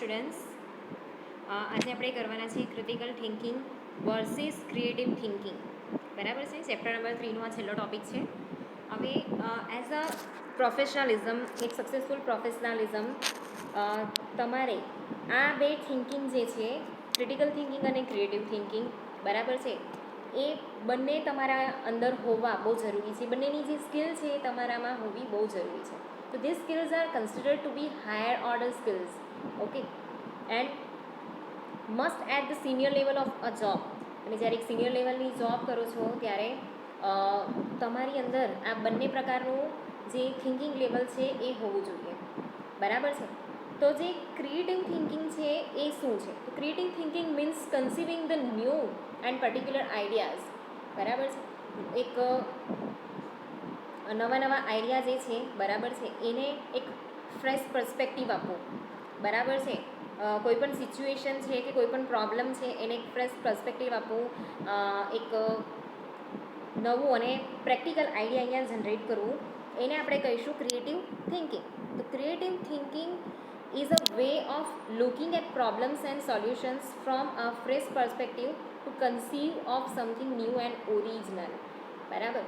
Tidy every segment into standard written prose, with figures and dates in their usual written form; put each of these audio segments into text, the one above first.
Students, આજે આપણે કરવાના છે critical thinking versus creative thinking. બરાબર છે. ચેપ્ટર નંબર 3નો આ છેલ્લો ટોપિક છે. હવે એઝ અ પ્રોફેશનલિઝમ, એક સક્સેસફુલ પ્રોફેશનલિઝમ, તમારે આ બે થિંકિંગ જે છે, ક્રિટિકલ થિંકિંગ અને ક્રિએટિવ થિંકિંગ, બરાબર છે, એ બંને તમારા અંદર હોવા બહુ જરૂરી છે. બંનેની જે સ્કિલ છે એ તમારામાં હોવી બહુ જરૂરી છે. So these skills are considered to be higher order skills, okay, and must at the senior level of a job. તમે જ્યારે એક સિનિયર લેવલની જોબ કરો છો ત્યારે તમારી અંદર આ બંને પ્રકારનું જે થિંકિંગ લેવલ છે એ હોવું જોઈએ. બરાબર છે. તો જે ક્રિએટિવ થિંકિંગ છે એ શું છે? તો creative thinking means conceiving the new and particular ideas. બરાબર છે. એક નવા આઈડિયા જે છે, બરાબર છે, એને એક ફ્રેશ પર્સપેક્ટિવ આપો. બરાબર છે. કોઈ પણ સિચ્યુએશન છે કે કોઈ પણ પ્રોબ્લેમ છે એને એક ફ્રેશ પર્સપેક્ટિવ આપો. એક નવું અને પ્રેક્ટિકલ આઈડિયા અહીંયા જનરેટ કરવું, એને આપણે કહીશું ક્રિએટિવ થિંકિંગ. તો creative thinking is a way of looking at problems and solutions from a fresh perspective to conceive of something new and original. બરાબર.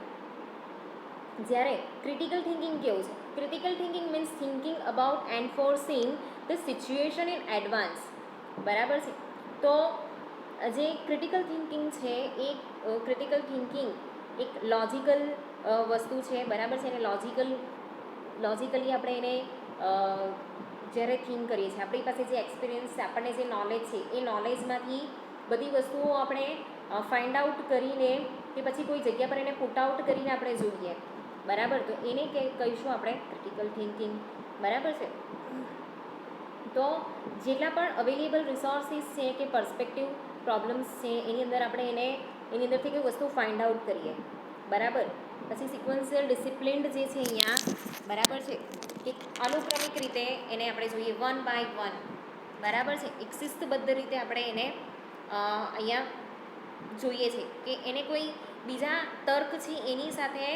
જ્યારે ક્રિટિકલ થિંકિંગ કેવું છે? Critical thinking means thinking about enforcing the situation in advance. બરાબર છે. તો જે critical thinking છે એ ક્રિટિકલ થિંકિંગ એક લોજિકલ વસ્તુ છે. બરાબર છે. અને લોજિકલી આપણે એને જ્યારે થિંક કરીએ છીએ, આપણી પાસે જે એક્સપિરિયન્સ, આપણને જે નોલેજ છે એ નોલેજમાંથી બધી વસ્તુઓ આપણે ફાઇન્ડ આઉટ કરીને કે પછી કોઈ જગ્યા પર એને પુટ આઉટ કરીને આપણે જોઈએ. બરાબર. તો એને કહીશું આપણે ક્રિટિકલ થિંકિંગ. બરાબર છે. તો જેટલા પણ અવેલેબલ રિસોર્સિસ છે કે પર્સપેક્ટિવ પ્રોબ્લેમ્સ છે એની અંદર આપણે એની અંદરથી કોઈ વસ્તુ ફાઇન્ડ આઉટ કરીએ. બરાબર. પછી સિક્વન્શિયલ ડિસિપ્લિન્ડ જે છે અહીંયા, બરાબર છે, એક અનુક્રમિક રીતે એને આપણે જોઈએ, વન બાય વન. બરાબર છે. એક શિસ્તબદ્ધ રીતે આપણે એને અહીંયા જોઈએ છે કે એને કોઈ બીજા તર્ક છે એની સાથે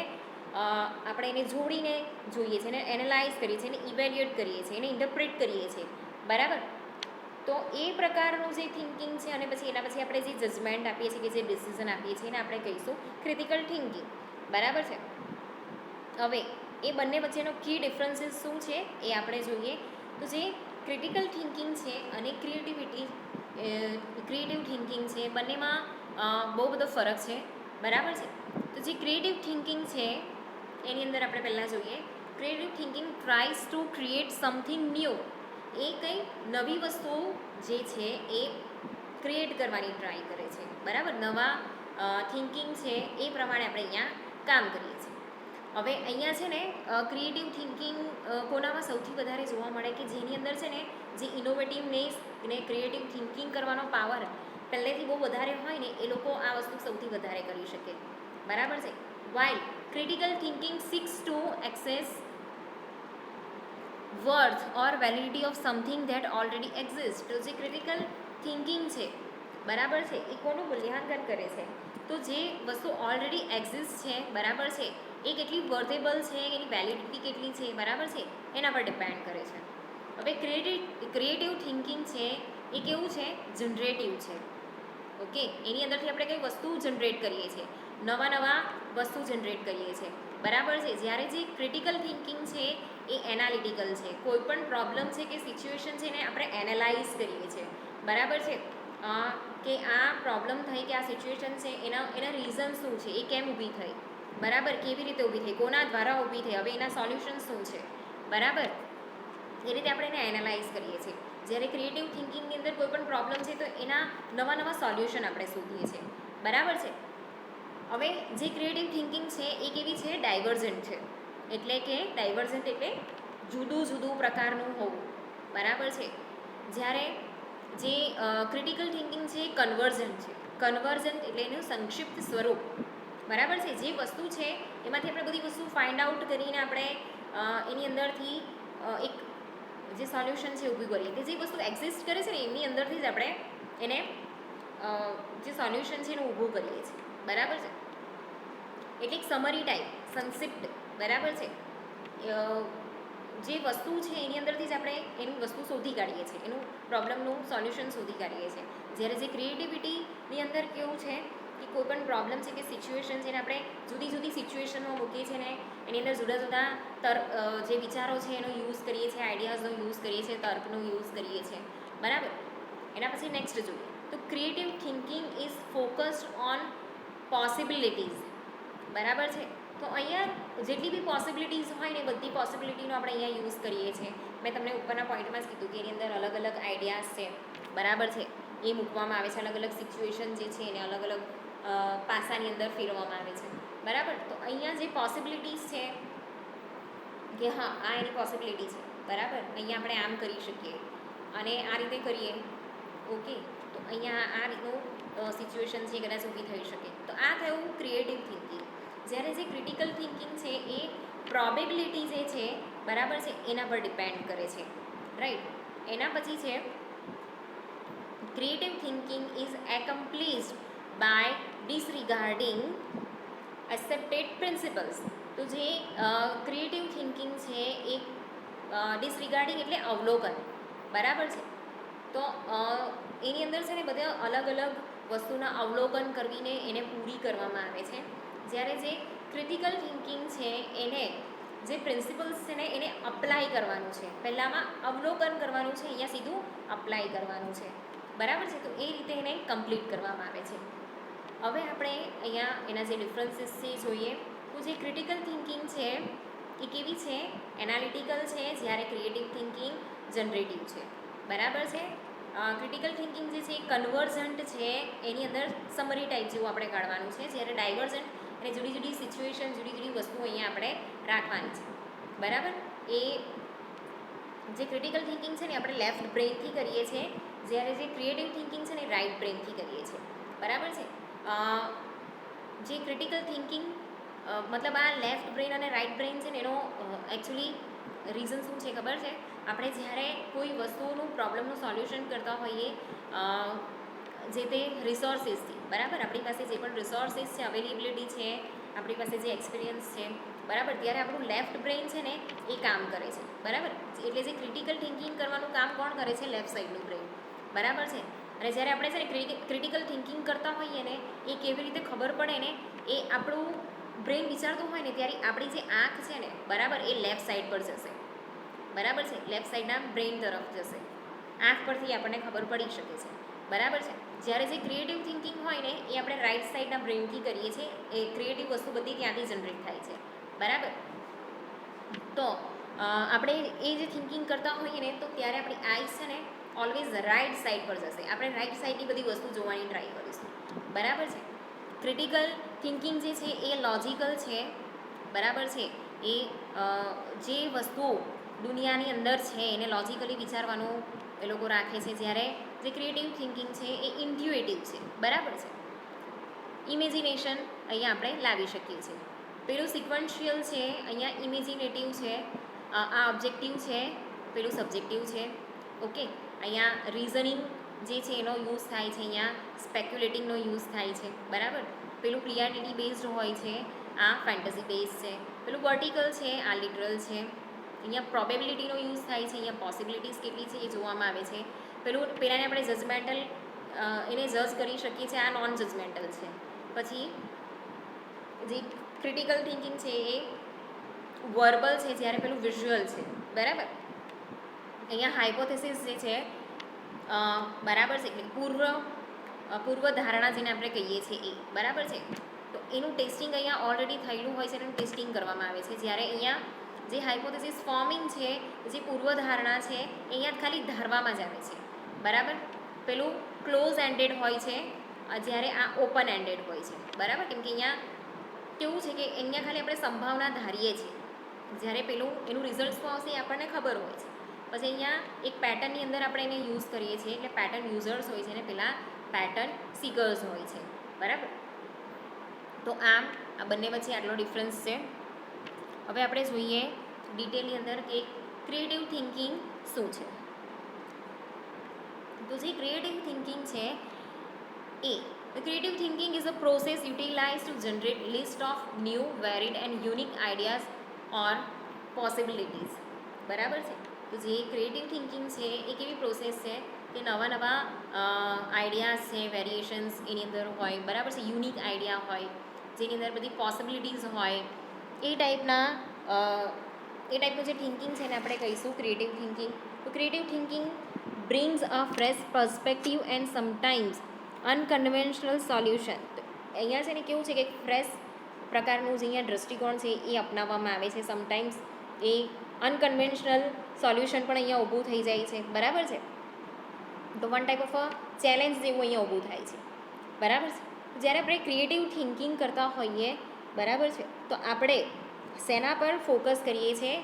આપણે એને જોડીને જોઈએ છીએ, એને એનાલાઇઝ કરીએ છીએ, એને ઇવેલ્યુએટ કરીએ છીએ, એને ઇન્ટરપ્રેટ કરીએ છીએ. બરાબર. તો એ પ્રકારનું જે થિંકિંગ છે અને પછી એના પછી આપણે જે જજમેન્ટ આપીએ છીએ કે જે ડિસિઝન આપીએ છીએ એને આપણે કહીશું ક્રિટિકલ થિંકિંગ. બરાબર છે. હવે એ બંને વચ્ચેનો કી ડિફરન્સીસ શું છે એ આપણે જોઈએ. તો જે ક્રિટિકલ થિંકિંગ છે અને ક્રિએટિવ થિંકિંગ છે, બંનેમાં બહુ બધો ફરક છે. બરાબર છે. તો જે ક્રિએટિવ થિંકિંગ છે એની અંદર આપણે પહેલાં જોઈએ, creative thinking tries to create something new. એ કંઈ નવી વસ્તુઓ જે છે એ ક્રિએટ કરવાની ટ્રાય કરે છે. બરાબર. નવા થિંકિંગ છે એ પ્રમાણે આપણે અહીંયા કામ કરીએ છીએ. હવે અહીંયા છે ને ક્રિએટિવ થિંકિંગ કોનામાં સૌથી વધારે જોવા મળે કે જેની અંદર છે ને જે ઇનોવેટિવનેસ અને ક્રિએટિવ થિંકિંગ કરવાનો પાવર પહેલેથી બહુ વધારે હોય ને એ લોકો આ વસ્તુ સૌથી વધારે કરી શકે. બરાબર છે. While critical thinking six two access worth or validity of something that already exist. તો જે ક્રિટિકલ થિંકિંગ છે, બરાબર છે, એ કોનું મૂલ્યાંકન કરે છે? તો જે વસ્તુ ઓલરેડી એક્ઝિસ્ટ છે, બરાબર છે, એ કેટલી વર્થેબલ છે, એની વેલિડિટી કેટલી છે, બરાબર છે, એના પર ડિપેન્ડ કરે છે. હવે ક્રિએટિવ થિંકિંગ છે એ કેવું છે? જનરેટિવ છે. ઓકે. એની અંદરથી આપણે કઈ વસ્તુ જનરેટ કરીએ છીએ, નવા વસ્તુ જનરેટ કરીએ છીએ. બરાબર છે. જ્યારે જે ક્રિટિકલ થિંકિંગ છે એ એનાલિટિકલ છે. કોઈ પણ પ્રોબ્લેમ છે કે સિચ્યુએશન છે એને આપણે એનાલાઇઝ કરીએ છીએ. બરાબર છે. કે આ પ્રોબ્લેમ થઈ કે આ સિચ્યુએશન છે એના રીઝન શું છે, એ કેમ ઊભી થઈ, બરાબર, કેવી રીતે ઊભી થઈ, કોના દ્વારા ઊભી થઈ, હવે એના સોલ્યુશન શું છે. બરાબર. એ રીતે આપણે એને એનાલાઇઝ કરીએ છીએ. જ્યારે ક્રિએટિવ થિંકિંગની અંદર કોઈ પણ પ્રોબ્લેમ છે તો એના નવા સોલ્યુશન આપણે શોધીએ છીએ. બરાબર છે. હવે જે ક્રિએટિવ થિંકિંગ છે એ કેવી છે? ડાયવર્જન્ટ છે. એટલે કે ડાયવર્જન્ટ એટલે જુદું પ્રકારનું હોવું. બરાબર છે. જ્યારે જે ક્રિટિકલ થિંકિંગ છે એ કન્વર્જન્ટ છે. કન્વર્જન્ટ એટલે એનું સંક્ષિપ્ત સ્વરૂપ. બરાબર છે. જે વસ્તુ છે એમાંથી આપણે બધી વસ્તુ ફાઇન્ડ આઉટ કરીને આપણે એની અંદરથી એક જે સોલ્યુશન છે ઊભું કરીએ, કે જે વસ્તુ એક્ઝિસ્ટ કરે છે ને એમની અંદરથી જ આપણે એને જે સોલ્યુશન છે એનું ઊભું કરીએ છીએ. બરાબર છે. એટલે એક સમરી ટાઈપ, સંક્ષિપ્ત. બરાબર છે. જે વસ્તુ છે એની અંદરથી જ આપણે એની વસ્તુ શોધી કાઢીએ છીએ, એનું પ્રોબ્લેમનું સોલ્યુશન શોધી કાઢીએ છીએ. જ્યારે જે ક્રિએટિવિટીની અંદર કેવું છે કે કોઈ પણ પ્રોબ્લેમ છે કે સિચ્યુએશન છે એને આપણે જુદી જુદી સિચ્યુએશનમાં મૂકીએ છીએ ને એની અંદર જુદા જુદા જે વિચારો છે એનો યુઝ કરીએ છીએ, આઈડિયાઝનો યુઝ કરીએ છીએ, તર્કનો યુઝ કરીએ છીએ, બરાબર. એના પછી નેક્સ્ટ જોઈએ તો creative thinking is focused on possibilities, બરાબર છે. તો અહીંયા જેટલી બી પોસિબિલિટીઝ હોય ને બધી પોસિબિલિટીનો આપણે અહીંયા યુઝ કરીએ છીએ. મેં તમને ઉપરના પોઈન્ટમાં જ કીધું કે એની અંદર અલગ અલગ આઈડિયાઝ છે, બરાબર છે, એ મૂકવામાં આવે છે. અલગ અલગ સિચ્યુએશન જે છે એને અલગ અલગ પાસાની અંદર ફેરવવામાં આવે છે, બરાબર. તો અહીંયા જે પોસિબિલિટીઝ છે કે હા આ એની પોસિબિલિટી છે, બરાબર. અહીંયા આપણે આમ કરી શકીએ અને આ રીતે કરીએ, ઓકે. તો અહીંયા આ રીતનું સિચ્યુએશન છે કદાચ ઊભી થઈ શકે. તો આ થયું ક્રિએટિવ થિંકિંગ. જ્યારે જે ક્રિટિકલ થિંકિંગ છે એ પ્રોબેબિલિટી જે છે, બરાબર છે, એના પર ડિપેન્ડ કરે છે, રાઈટ. એના પછી છે creative thinking is accomplished by disregarding accepted principles. તો જે ક્રિએટિવ થિંકિંગ છે એ ડિસરિગાર્ડિંગ એટલે અવલોકન, બરાબર છે. તો એની અંદર છે ને બધા અલગ અલગ વસ્તુના અવલોકન કરીને એને પૂરી કરવામાં આવે છે. જ્યારે જે ક્રિટિકલ થિંકિંગ છે એને જે પ્રિન્સિપલ્સ છે ને એને અપ્લાય કરવાનું છે. પહેલાંમાં અવલોકન કરવાનું છે, અહીંયા સીધું અપ્લાય કરવાનું છે, બરાબર છે. તો એ રીતે એને કમ્પ્લીટ કરવામાં આવે છે. હવે આપણે અહીંયા એના જે ડિફરન્સીસ છે જોઈએ તો જે ક્રિટિકલ થિંકિંગ છે એ કેવી છે, એનાલિટિકલ છે, જ્યારે ક્રિએટિવ થિંકિંગ જનરેટિવ છે, બરાબર છે. ક્રિટિકલ થિંકિંગ જે છે એ કન્વર્જન્ટ છે, એની અંદર સમરી ટાઈપ જેવું આપણે કાઢવાનું છે. જ્યારે ડાયવર્જન્ટ અને જુદી જુદી સિચ્યુએશન, જુદી જુદી વસ્તુઓ અહીંયા આપણે રાખવાની છે, બરાબર. એ જે ક્રિટિકલ થિંકિંગ છે ને આપણે લેફ્ટ બ્રેનથી કરીએ છીએ, જ્યારે જે ક્રિએટિવ થિંકિંગ છે ને રાઇટ બ્રેનથી કરીએ છીએ, બરાબર છે. જે ક્રિટિકલ થિંકિંગ મતલબ આ લેફ્ટ બ્રેન અને રાઇટ બ્રેન છે ને એનો એકચ્યુઅલી રીઝન શું છે ખબર છે? આપણે જ્યારે કોઈ વસ્તુનું પ્રોબ્લેમનું સોલ્યુશન કરતા હોઈએ જે તે રિસોર્સિસથી, બરાબર, આપણી પાસે જે પણ રિસોર્સિસ છે, અવેલેબિલિટી છે, આપણી પાસે જે એક્સપિરિયન્સ છે, બરાબર, ત્યારે આપણું લેફ્ટ બ્રેન છે ને એ કામ કરે છે, બરાબર. એટલે જે ક્રિટિકલ થિંકિંગ કરવાનું કામ કોણ કરે છે? લેફ્ટ સાઈડનું બ્રેન, બરાબર છે. અને જ્યારે આપણે છે ને ક્રિટિકલ થિંકિંગ કરતા હોઈએ ને એ કેવી રીતે ખબર પડે ને, એ આપણું બ્રેન વિચારતું હોય ને ત્યારે આપણી જે આંખ છે ને, બરાબર, એ લેફ્ટ સાઈડ પર જશે, બરાબર છે, લેફ્ટ સાઈડના બ્રેન તરફ જશે. આંખ પરથી આપણને ખબર પડી શકે છે, બરાબર છે. જ્યારે જે ક્રિએટિવ થિંકિંગ હોય ને એ આપણે રાઇટ સાઈડના બ્રેનથી કરીએ છીએ. એ ક્રિએટિવ વસ્તુ બધી ત્યાંથી જનરેટ થાય છે, બરાબર. તો આપણે એ જે થિંકિંગ કરતા હોઈએ ને તો ત્યારે આપણી આઈસ છે ને ઓલવેઝ રાઇટ સાઈડ પર જશે. આપણે રાઇટ સાઈડની બધી વસ્તુ જોવાની ટ્રાય કરીશું, બરાબર છે. ક્રિટિકલ થિંકિંગ જે છે એ લોજિકલ છે, બરાબર છે. એ જે વસ્તુઓ દુનિયાની અંદર છે એને લોજિકલી વિચારવાનું એ લોકો રાખે છે. જ્યારે જે ક્રિએટિવ થિંકિંગ છે એ ઇન્ટ્યુએટિવ છે, બરાબર છે. ઇમેજિનેશન અહીંયા આપણે લાવી શકીએ છીએ. પેલું સિક્વન્શિયલ છે, અહીંયા ઇમેજિનેટિવ છે. આ ઓબ્જેક્ટિવ છે, પેલું સબ્જેક્ટિવ છે, ઓકે. અહીંયા રીઝનિંગ જે છે એનો યુઝ થાય છે, અહીંયા સ્પેક્યુલેટિંગનો યુઝ થાય છે, બરાબર. પેલું ક્રિએટિવિટી બેઝડ હોય છે, આ ફેન્ટસી બેઝ છે. પેલું વર્ટિકલ છે, આ લિટરલ છે. અહીંયા પ્રોબેબિલિટીનો યુઝ થાય છે, અહીંયા પોસિબિલિટીઝ કેટલી છે એ જોવામાં આવે છે. પેલાને આપણે જજમેન્ટલ એને જજ કરી શકીએ છીએ, આ નોન જજમેન્ટલ છે. પછી જે ક્રિટિકલ થિંકિંગ છે એ વર્બલ છે, જ્યારે પેલું વિઝ્યુઅલ છે, બરાબર. અહીંયા હાઇપોથેસિસ જે છે, બરાબર છે, એટલે પૂર્વ ધારણા જેને આપણે કહીએ છીએ એ, બરાબર છે. તો એનું ટેસ્ટિંગ અહીંયા ઓલરેડી થયેલું હોય છે, એનું ટેસ્ટિંગ કરવામાં આવે છે. જ્યારે અહીંયા જે હાઇપોથેસિસ ફોર્મિંગ છે, જે પૂર્વધારણા છે, એ અહીંયા ખાલી ધારવામાં જ આવે છે, બરાબર. પેલું ક્લોઝ એન્ડેડ હોય છે, જ્યારે આ ઓપન એન્ડેડ હોય છે, બરાબર. કેમ કે અહીંયા કેવું છે કે અહીંયા ખાલી આપણે સંભાવના ધારીએ છીએ, જ્યારે પેલું એનું રિઝલ્ટ શું આવશે એ આપણને ખબર હોય છે. પછી અહીંયા એક પેટર્નની અંદર આપણે એને યુઝ કરીએ છીએ, એટલે પેટર્ન યુઝર્સ હોય છે ને પેલા પેટર્ન સીકર્સ હોય છે, બરાબર. તો આમ આ બંને વચ્ચે આટલો ડિફરન્સ છે. હવે આપણે જોઈએ ડિટેલની અંદર કે ક્રિએટિવ થિંકિંગ શું છે. તો જે ક્રિએટિવ થિંકિંગ છે એ creative thinking is a process utilize to generate list of new, varied and unique ideas or possibilities. બરાબર છે. તો જે ક્રિએટિવ થિંકિંગ છે એ કેવી પ્રોસેસ છે કે નવા નવા આઈડિયાઝ છે, વેરિએશન્સ એની અંદર હોય, બરાબર છે, યુનિક આઈડિયા હોય, જેની અંદર બધી પોસિબિલિટીઝ હોય, એ ટાઈપના એ ટાઈપનું જે થિંકિંગ છે ને આપણે કહીશું ક્રિએટિવ થિંકિંગ. તો creative thinking brings a fresh perspective and sometimes unconventional solution. અહીંયા છે ને કેવું છે કે ફ્રેશ પ્રકારનું જે અહીંયા દૃષ્ટિકોણ છે એ અપનાવવામાં આવે છે. સમટાઈમ્સ એ અનકન્વેન્શનલ સોલ્યુશન પણ અહીંયા ઊભું થઈ જાય છે, બરાબર છે. તો one type of a challenge જેવું અહીંયા ઊભું થાય છે, બરાબર છે. જ્યારે આપણે ક્રિએટિવ થિંકિંગ કરતા હોઈએ, બરાબર છે, તો આપણે શેના પર ફોકસ કરીએ છીએ?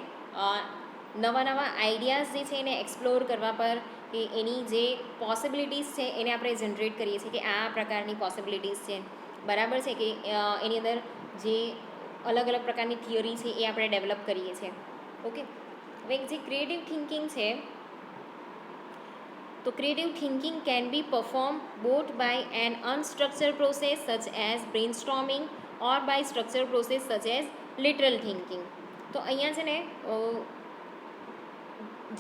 નવા નવા આઈડિયાઝ જે છે એને એક્સપ્લોર કરવા પર, કે એની જે પોસિબિલિટીઝ છે એને આપણે જનરેટ કરીએ છીએ કે આ પ્રકારની પોસિબિલિટીઝ છે, બરાબર છે, કે એની અંદર જે અલગ અલગ પ્રકારની થિયરી છે એ આપણે ડેવલપ કરીએ છીએ. ઓકે, હવે જે ક્રિએટિવ થિંકિંગ છે, તો creative thinking can be perform both by an unstructured process such as brainstorming or by structured process such as literal thinking. તો અહીંયા છે ને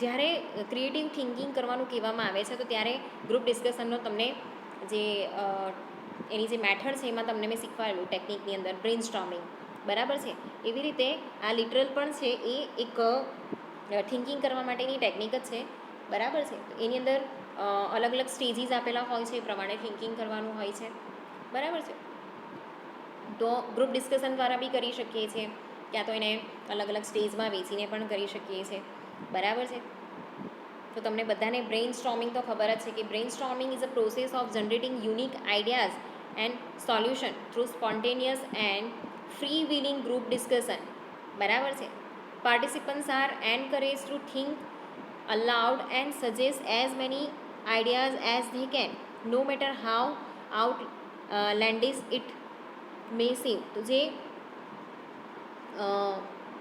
જ્યારે ક્રિએટિવ થિંકિંગ કરવાનું કહેવામાં આવે છે તો ત્યારે ગ્રુપ ડિસ્કશનનો તમને જે એની જે મેથડ છે એમાં તમને મેં શીખવાડેલું ટેકનિકની અંદર બ્રેઇનસ્ટોર્મિંગ, બરાબર છે. એવી રીતે આ લિટરલ પણ છે એ એક થિંકિંગ કરવા માટેની ટેકનિક જ છે, બરાબર છે. એની અંદર અલગ અલગ સ્ટેજીસ આપેલા હોય છે, એ પ્રમાણે થિંકિંગ કરવાનું હોય છે, બરાબર છે. તો ગ્રુપ ડિસ્કશન દ્વારા બી કરી શકીએ છીએ, ક્યાં તો એને અલગ અલગ સ્ટેજમાં વેચીને પણ કરી શકીએ છીએ, બરાબર છે. તો તમને બધાને બ્રેઇન સ્ટોર્મિંગ તો ખબર જ છે કે brain storming is a process of generating unique ideas and solution through spontaneous and free willing group discussion, બરાબર છે. Participants are encourage to think aloud and suggest as many ideas as they can, no matter how outlandish it may seem. તો જે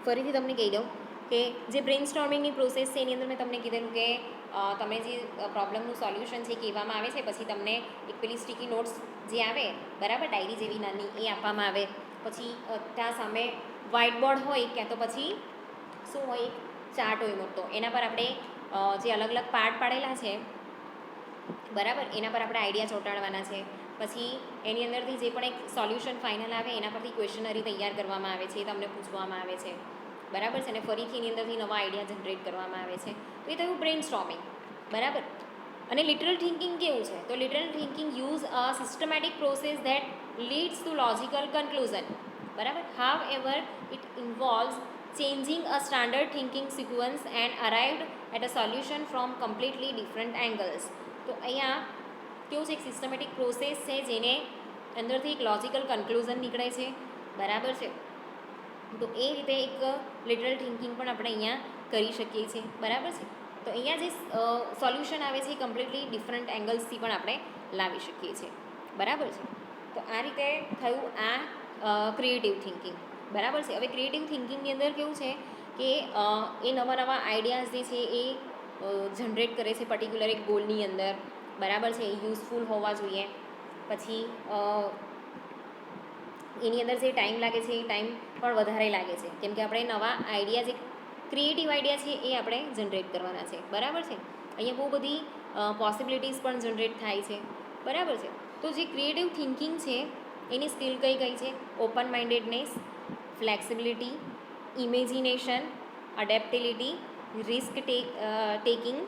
ફરીથી તમને કહી દઉં કે જે બ્રેઇન સ્ટોર્મિંગની પ્રોસેસ છે એની અંદર મેં તમને કીધેલું કે તમે જે પ્રોબ્લેમનું સોલ્યુશન છે કહેવામાં આવે છે, પછી તમને એક પેલી સ્ટીકી નોટ્સ જે આવે, બરાબર, ડાયરી જેવી નાની, એ આપવામાં આવે. પછી ત્યાં સામે વ્હાઇટ બોર્ડ હોય, ક્યાં તો પછી શું હોય, ચાર્ટ હોય મોટો, એના પર આપણે જે અલગ અલગ પાર્ટ પાડેલા છે, બરાબર, એના પર આપણે આઈડિયા ચોંટાડવાના છે. પછી એની અંદરથી જે પણ એક સોલ્યુશન ફાઇનલ આવે એના પરથી ક્વેશ્ચનરી તૈયાર કરવામાં આવે છે, એ તમને પૂછવામાં આવે છે, બરાબર છે. અને ફરીથી એની અંદરથી નવા આઈડિયા જનરેટ કરવામાં આવે છે. તો એ થયું બ્રેઇન સ્ટોર્મિંગ, બરાબર. અને લિટરલ થિંકિંગ કેવું છે? તો literal thinking use a systematic process that leads to logical conclusion, બરાબર. However it involves changing a standard thinking sequence and arrived at a solution from completely different angles. તો અહીંયા કેવું છે, એક systematic process છે જેને અંદરથી એક લોજિકલ કન્ક્લુઝન નીકળે છે, બરાબર છે. તો એ રીતે એક લિટરલ થિંકિંગ પણ આપણે અહીંયા કરી શકીએ છીએ, બરાબર છે. તો અહીંયા જે સોલ્યુશન આવે છે એ કમ્પ્લીટલી ડિફરન્ટ એંગલ્સથી પણ આપણે લાવી શકીએ છીએ, બરાબર છે. તો આ રીતે થયું આ ક્રિએટિવ થિંકિંગ, બરાબર છે. હવે ક્રિએટિવ થિંકિંગની અંદર કેવું છે કે એ નવા નવા આઈડિયાઝ જે છે એ જનરેટ કરે છે પર્ટિક્યુલર એક ગોલની અંદર, બરાબર છે. એ યુઝફુલ હોવા જોઈએ. પછી એની અંદર જે ટાઈમ લાગે છે એ ટાઈમ પણ વધારે લાગે છે, કેમ કે આપણે નવા આઈડિયા જે ક્રિએટિવ આઈડિયા છે એ આપણે જનરેટ કરવાના છે, બરાબર છે. અહીંયા બહુ બધી પોસિબિલિટીઝ પણ જનરેટ થાય છે, બરાબર છે. તો જે ક્રિએટિવ થિંકિંગ છે એની સ્કિલ કઈ કઈ છે? Open mindedness, flexibility, imagination, adaptability, risk taking,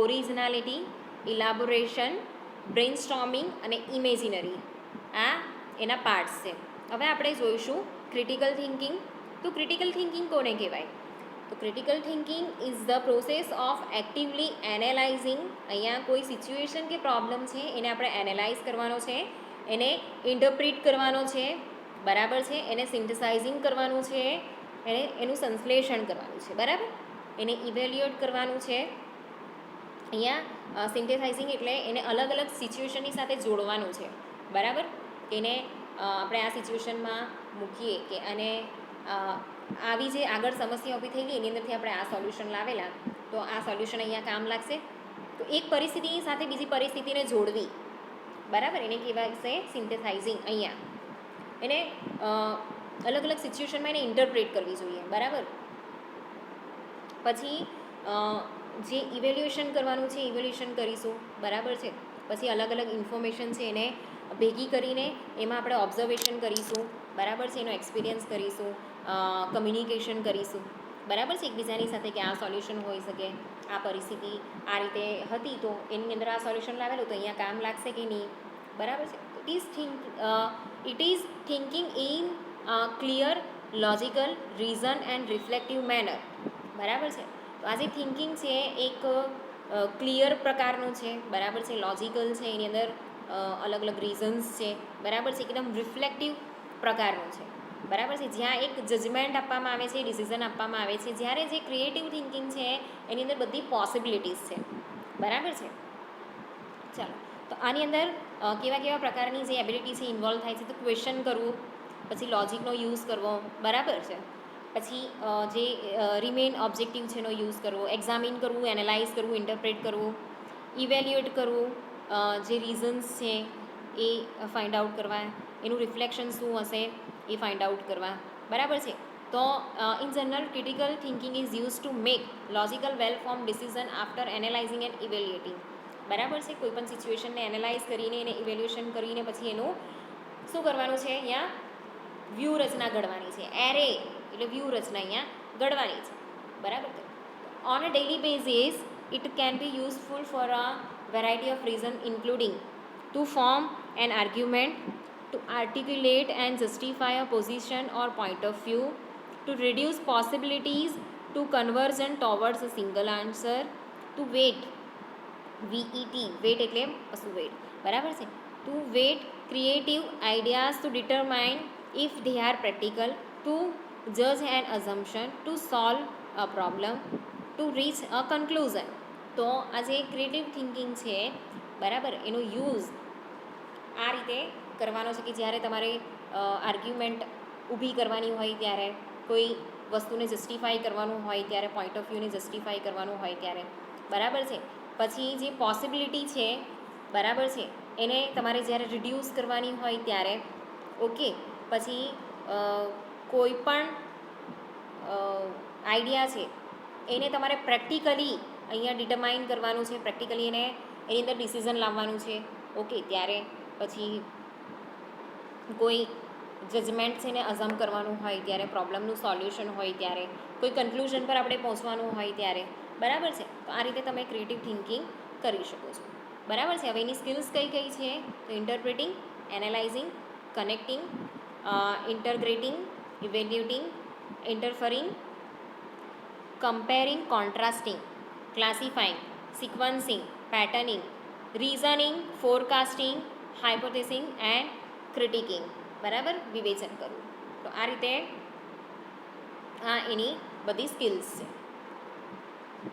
originality, elaboration, brain storming અને ઇમેજિનરી, આ એના પાર્ટ્સ છે. હવે આપણે જોઈશું ક્રિટિકલ થિંકિંગ. તો ક્રિટિકલ થિંકિંગ કોને કહેવાય? તો critical thinking is the process of actively analysing. અહીંયા કોઈ સિચ્યુએશન કે પ્રોબ્લેમ છે એને આપણે એનાલાઇઝ કરવાનો છે, એને ઇન્ટરપ્રિટ કરવાનો છે, બરાબર છે, એને સિન્થેસાઇઝિંગ કરવાનું છે, એનું સંશ્લેષણ કરવાનું છે, બરાબર, એને ઇવેલ્યુએટ કરવાનું છે. અહીંયા સિન્થેસાઇઝિંગ એટલે એને અલગ અલગ સિચ્યુએશનની સાથે જોડવાનું છે, બરાબર. એને આપણે આ સિચ્યુએશનમાં મૂકીએ કે અને આવી જે આગળ સમસ્યા ઊભી થયેલી એની અંદરથી આપણે આ સોલ્યુશન લાવેલા, તો આ સોલ્યુશન અહીંયા કામ લાગશે. તો એક પરિસ્થિતિની સાથે બીજી પરિસ્થિતિને જોડવી, બરાબર, એને કહેવાય છે સિન્થેસાઇઝિંગ. અહીંયા એને અલગ અલગ સિચ્યુએશનમાં એને ઇન્ટરપ્રેટ કરવી જોઈએ, બરાબર. પછી જે ઇવેલ્યુએશન કરવાનું છે ઇવેલ્યુએશન કરીશું, બરાબર છે. પછી અલગ અલગ ઇન્ફોર્મેશન છે એને ભેગી કરીને એમાં આપણે ઓબ્ઝર્વેશન કરીશું, બરાબર છે, એનો એક્સપિરિયન્સ કરીશું, કમ્યુનિકેશન કરીશું, બરાબર છે, એકબીજાની સાથે કે આ સોલ્યુશન હોઈ શકે, આ પરિસ્થિતિ આ રીતે હતી તો એની અંદર આ સોલ્યુશન લાવેલું તો અહીંયા કામ લાગશે કે નહીં, બરાબર છે. It is thinking in clear, logical, reason and reflective manner, બરાબર છે. તો આ જે થિંકિંગ છે એક ક્લિયર પ્રકારનું છે, બરાબર છે, લોજિકલ છે, એની અંદર અલગ અલગ રીઝન્સ છે, બરાબર છે, એકદમ રિફ્લેક્ટિવ પ્રકારનું છે, બરાબર છે, જ્યાં એક જજમેન્ટ આપવામાં આવે છે, ડિસિઝન આપવામાં આવે છે. જ્યારે જે ક્રિએટિવ થિંકિંગ છે એની અંદર બધી પોસિબિલિટીઝ છે, બરાબર છે. ચાલો, તો આની અંદર કેવા કેવા પ્રકારની જે એબિલિટી છે ઇન્વોલ્વ થાય છે, તો ક્વેશ્ચન કરવું, પછી લોજિકનો યુઝ કરવો, બરાબર છે, પછી જે રિમેન ઓબ્જેક્ટિવ છે એનો યુઝ કરવો, એક્ઝામિન કરવું, એનાલાઇઝ કરવું, ઇન્ટરપ્રેટ કરવું, ઇવેલ્યુએટ કરવું, જે રીઝન્સ છે એ ફાઇન્ડ આઉટ કરવા, એનું રિફ્લેક્શન શું હશે એ ફાઇન્ડ આઉટ કરવા, બરાબર છે. તો in general critical thinking is use to make logical well form decision after analysing and evaluating, બરાબર છે. કોઈ પણ સિચ્યુએશનને એનાલાઇઝ કરીને એને ઇવેલ્યુએશન કરીને પછી એનું શું કરવાનું છે, અહીંયા વ્યૂહરચના ઘડવાની છે. એરે એટલે વ્યૂહરચના અહીંયા ઘડવાની છે, બરાબર. On a daily basis it can be useful for a variety of reasons including to form an argument, to articulate and justify a position or point of view, to reduce possibilities to conversion towards a single answer, to weight weight એટલે શું weight, બરાબર છે, to weight creative ideas to determine if they are practical, to judge an assumption, to solve a problem, to reach a conclusion. તો આ જે creative thinking છે, બરાબર, એનો યુઝ આ રીતે કરવાનો છે કે જ્યારે તમારે આર્ગ્યુમેન્ટ ઊભી કરવાની હોય ત્યારે, કોઈ વસ્તુને જસ્ટિફાઈ કરવાનું હોય ત્યારે, પોઈન્ટ ઓફ વ્યૂને જસ્ટિફાઈ કરવાનું હોય ત્યારે, બરાબર છે. પછી જે પોસિબિલિટી છે, બરાબર છે, એને તમારે જ્યારે રિડ્યુસ કરવાની હોય ત્યારે, ઓકે. પછી કોઈ પણ આઈડિયા છે એને તમારે પ્રેક્ટિકલી અહીંયા ડિટરમાઇન કરવાનું છે, પ્રેક્ટિકલી એને એની અંદર ડિસિઝન લાવવાનું છે, ઓકે. ત્યારે પછી કોઈ જજમેન્ટ છે ને અઝમ કરવાનું હોય ત્યારે, પ્રોબ્લેમનું સોલ્યુશન હોય ત્યારે, કોઈ કન્ક્લુઝન પર આપણે પહોંચવાનું હોય ત્યારે, બરાબર છે. તો આ રીતે તમે ક્રિએટિવ થિંકિંગ કરી શકો છો, બરાબર છે. હવે એની સ્કિલ્સ કઈ કઈ છે, તો interpreting, analysing, connecting, integrating, evaluating, interfering, comparing, contrasting, classifying, sequencing, patterning, reasoning, forecasting, hypothesizing and critiquing, બરાબર, વિવેચન કરવું. તો આ રીતે આ એની બધી સ્કિલ્સ છે.